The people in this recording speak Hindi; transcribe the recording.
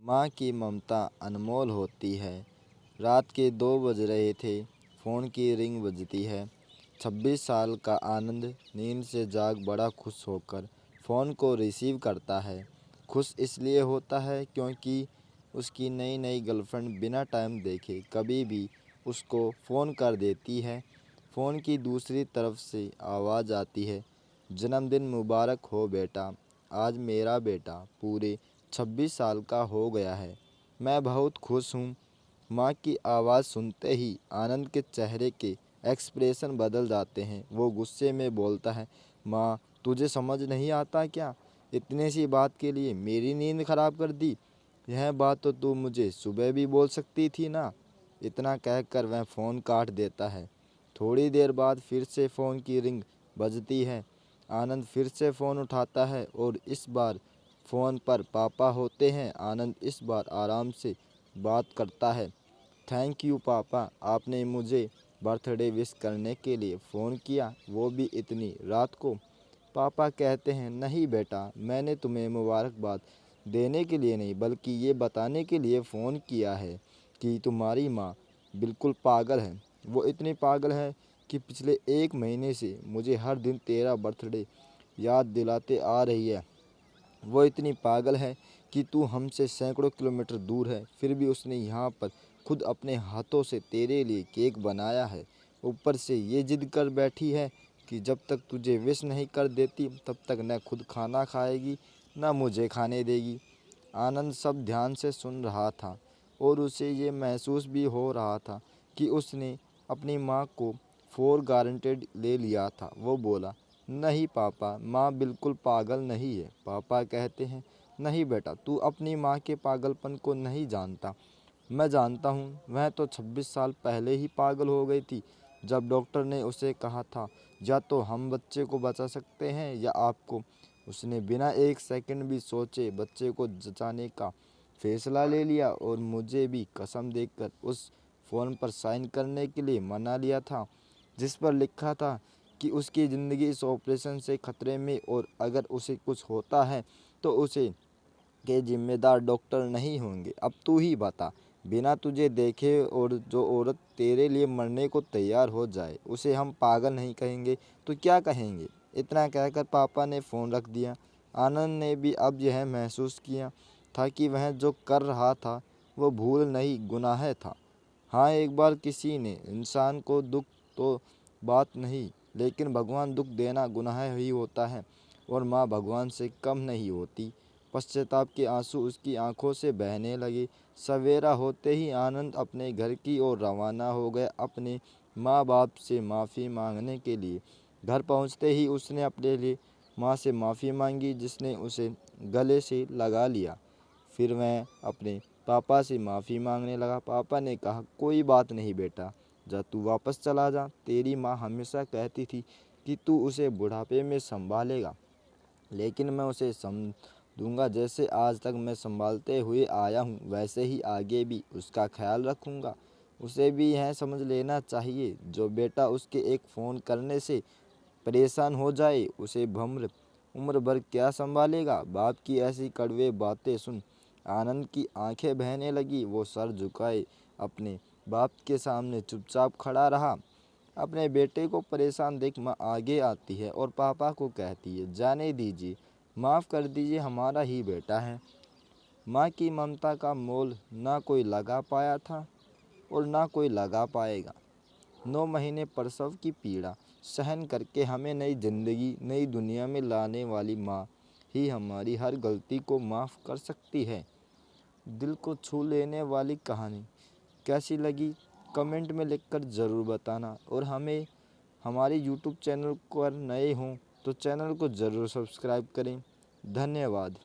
माँ की ममता अनमोल होती है। रात के 2 बज रहे थे, फ़ोन की रिंग बजती है। 26 साल का आनंद नींद से जाग बड़ा खुश होकर फ़ोन को रिसीव करता है। खुश इसलिए होता है क्योंकि उसकी नई नई गर्लफ्रेंड बिना टाइम देखे कभी भी उसको फ़ोन कर देती है। फ़ोन की दूसरी तरफ से आवाज़ आती है, जन्मदिन मुबारक हो बेटा, आज मेरा बेटा पूरे 26 साल का हो गया है। मैं बहुत खुश हूँ। माँ की आवाज़ सुनते ही आनंद के चेहरे के एक्सप्रेशन बदल जाते हैं। वो गुस्से में बोलता है, माँ तुझे समझ नहीं आता क्या? इतनी सी बात के लिए मेरी नींद खराब कर दी। यह बात तो तू मुझे सुबह भी बोल सकती थी ना। इतना कहकर वह फ़ोन काट देता है। थोड़ी देर बाद फिर से फ़ोन की रिंग बजती है। आनंद फिर से फ़ोन उठाता है और इस बार फ़ोन पर पापा होते हैं। आनंद इस बार आराम से बात करता है। थैंक यू पापा, आपने मुझे बर्थडे विश करने के लिए फ़ोन किया, वो भी इतनी रात को। पापा कहते हैं, नहीं बेटा, मैंने तुम्हें मुबारकबाद देने के लिए नहीं बल्कि ये बताने के लिए फ़ोन किया है कि तुम्हारी माँ बिल्कुल पागल है। वो इतनी पागल है कि पिछले 1 महीने से मुझे हर दिन तेरा बर्थडे याद दिलाते आ रही है। वो इतनी पागल है कि तू हमसे सैकड़ों किलोमीटर दूर है, फिर भी उसने यहाँ पर खुद अपने हाथों से तेरे लिए केक बनाया है। ऊपर से ये जिद कर बैठी है कि जब तक तुझे विश नहीं कर देती तब तक न खुद खाना खाएगी न मुझे खाने देगी। आनंद सब ध्यान से सुन रहा था और उसे ये महसूस भी हो रहा था कि उसने अपनी माँ को फॉर गारंटेड ले लिया था। वो बोला, नहीं पापा, माँ बिल्कुल पागल नहीं है। पापा कहते हैं, नहीं बेटा, तू अपनी माँ के पागलपन को नहीं जानता। मैं जानता हूँ, वह तो 26 साल पहले ही पागल हो गई थी जब डॉक्टर ने उसे कहा था या तो हम बच्चे को बचा सकते हैं या आपको। उसने बिना 1 सेकंड भी सोचे बच्चे को बचाने का फैसला ले लिया और मुझे भी कसम देकर उस फ़ोन पर साइन करने के लिए मना लिया था जिस पर लिखा था कि उसकी ज़िंदगी इस ऑपरेशन से खतरे में और अगर उसे कुछ होता है तो उसे के जिम्मेदार डॉक्टर नहीं होंगे। अब तू ही बता, बिना तुझे देखे और जो औरत तेरे लिए मरने को तैयार हो जाए उसे हम पागल नहीं कहेंगे तो क्या कहेंगे? इतना कहकर पापा ने फ़ोन रख दिया। आनंद ने भी अब यह महसूस किया था कि वह जो कर रहा था वो भूल नहीं, गुनाह था। हाँ, एक बार किसी ने इंसान को दुख तो बात नहीं, लेकिन भगवान दुख देना गुनाह ही होता है और माँ भगवान से कम नहीं होती। पश्चाताप के आंसू उसकी आंखों से बहने लगे। सवेरा होते ही आनंद अपने घर की ओर रवाना हो गया, अपने माँ बाप से माफ़ी मांगने के लिए। घर पहुँचते ही उसने अपने लिए माँ से माफ़ी मांगी जिसने उसे गले से लगा लिया। फिर वह अपने पापा से माफ़ी मांगने लगा। पापा ने कहा, कोई बात नहीं बेटा, जा तू वापस चला जा। तेरी माँ हमेशा कहती थी कि तू उसे बुढ़ापे में संभालेगा, लेकिन मैं उसे दूंगा जैसे आज तक मैं संभालते हुए आया हूँ वैसे ही आगे भी उसका ख्याल रखूँगा। उसे भी यह समझ लेना चाहिए, जो बेटा उसके एक फ़ोन करने से परेशान हो जाए उसे भम्र उम्र भर क्या संभालेगा। बाप की ऐसी कड़वे बातें सुन आनंद की आंखें बहने लगी। वो सर झुकाए अपने बाप के सामने चुपचाप खड़ा रहा। अपने बेटे को परेशान देख माँ आगे आती है और पापा को कहती है, जाने दीजिए, माफ़ कर दीजिए, हमारा ही बेटा है। माँ की ममता का मोल ना कोई लगा पाया था और ना कोई लगा पाएगा। 9 महीने प्रसव की पीड़ा सहन करके हमें नई ज़िंदगी, नई दुनिया में लाने वाली माँ ही हमारी हर गलती को माफ़ कर सकती है। दिल को छू लेने वाली कहानी कैसी लगी कमेंट में लिखकर ज़रूर बताना और हमें हमारे यूट्यूब चैनल पर नए हों तो चैनल को ज़रूर सब्सक्राइब करें। धन्यवाद।